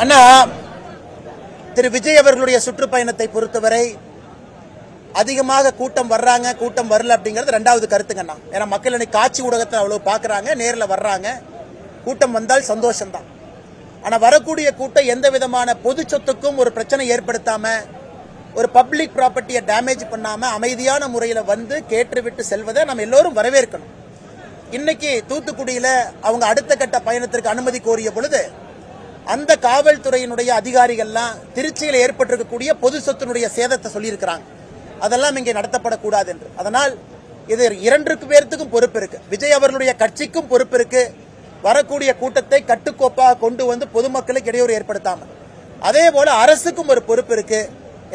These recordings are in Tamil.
அண்ணா, திரு விஜய் அவர்களுடைய சுற்றுப்பயணத்தை பொறுத்தவரை அதிகமாக கூட்டம் வர்றாங்க, கூட்டம் வரல அப்படிங்கிறது ரெண்டாவது கருத்துங்கண்ணா. ஏன்னா மக்கள் இன்னைக்கு காட்சி ஊடகத்தை அவ்வளவு பாக்குறாங்க, நேரில் வர்றாங்க, கூட்டம் வந்தால் சந்தோஷம்தான். ஆனா வரக்கூடிய கூட்டம் எந்த விதமான பொது சொத்துக்கும் ஒரு பிரச்சனை ஏற்படுத்தாம, ஒரு பப்ளிக் ப்ராப்பர்ட்டியை டேமேஜ் பண்ணாம அமைதியான முறையில் வந்து கேட்டுவிட்டு செல்வதை நம்ம எல்லோரும் வரவேற்கணும். இன்னைக்கு தூத்துக்குடியில அவங்க அடுத்த கட்ட பயணத்திற்கு அனுமதி கோரிய பொழுது அந்த காவல்துறையினுடைய அதிகாரிகள்லாம் திருச்சியில் ஏற்பட்டிருக்கக்கூடிய பொது சொத்தினுடைய சேதத்தை சொல்லியிருக்கிறாங்க. அதெல்லாம் இங்கே நடத்தப்படக்கூடாது என்று. அதனால் இது இரண்டு பேர்த்துக்கும் பொறுப்பு இருக்கு. விஜய் அவர்களுடைய கட்சிக்கும் பொறுப்பு இருக்கு. வரக்கூடிய கூட்டத்தை கட்டுக்கோப்பாக கொண்டு வந்து பொதுமக்களுக்கு இடையூறு ஏற்படுத்தாம, அதே போல அரசுக்கும் ஒரு பொறுப்பு இருக்கு.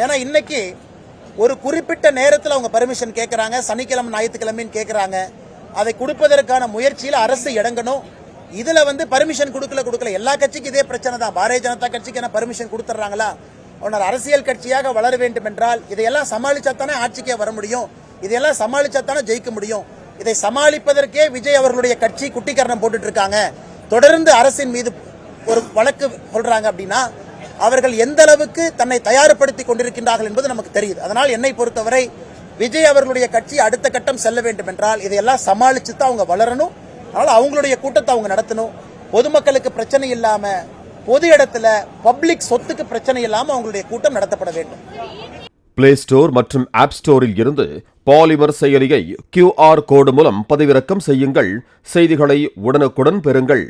ஏன்னா இன்னைக்கு ஒரு குறிப்பிட்ட நேரத்தில் அவங்க பர்மிஷன் கேட்கறாங்க, சனிக்கிழமை ஞாயிற்றுக்கிழமைன்னு கேட்கறாங்க. அதை கொடுப்பதற்கான முயற்சியில் அரசு இறங்கணும். இதுல வந்து பர்மிஷன் கொடுக்கல எல்லா கட்சிக்கும் இதே பிரச்சனை தான். பாரதிய ஜனதா கட்சிக்கு என்ன பர்மிஷன் கொடுத்துறாங்களா? ஒன்னர் அரசியல் கட்சியாக வளர வேண்டும் என்றால் இதையெல்லாம் சமாளிச்சாத்தானே ஆட்சிக்கே வர முடியும், இதையெல்லாம் சமாளிச்சாத்தானே ஜெயிக்க முடியும். இதை சமாளிப்பதற்கே விஜய் அவர்களுடைய கட்சி குட்டிக்கரணம் போட்டுட்டு இருக்காங்க. தொடர்ந்து அரசின் மீது ஒரு வழக்கு சொல்றாங்க அப்படின்னா அவர்கள் எந்த அளவுக்கு தன்னை தயார்படுத்திக் கொண்டிருக்கின்றார்கள் என்பது நமக்கு தெரியுது. அதனால் என்னை பொறுத்தவரை விஜய் அவர்களுடைய கட்சி அடுத்த கட்டம் செல்ல வேண்டும் என்றால் இதையெல்லாம் சமாளிச்சு தான் அவங்க வளரணும். அதனால அவங்களுடைய கூட்டத்தை அவங்க நடத்தணும். பொதுமக்களுக்கு பிரச்சனை இல்லாம, பொது இடத்துல பப்ளிக் சொத்துக்கு பிரச்சனை இல்லாம அவங்களுடைய கூட்டம் நடத்தப்பட வேண்டும். பிளே ஸ்டோர் மற்றும் ஆப் ஸ்டோரில் இருந்து பாலிமர் செயலியை QR கோடு மூலம் பதிவிறக்கம் செய்யுங்கள். செய்திகளை உடனுக்குடன் பெறுங்கள்.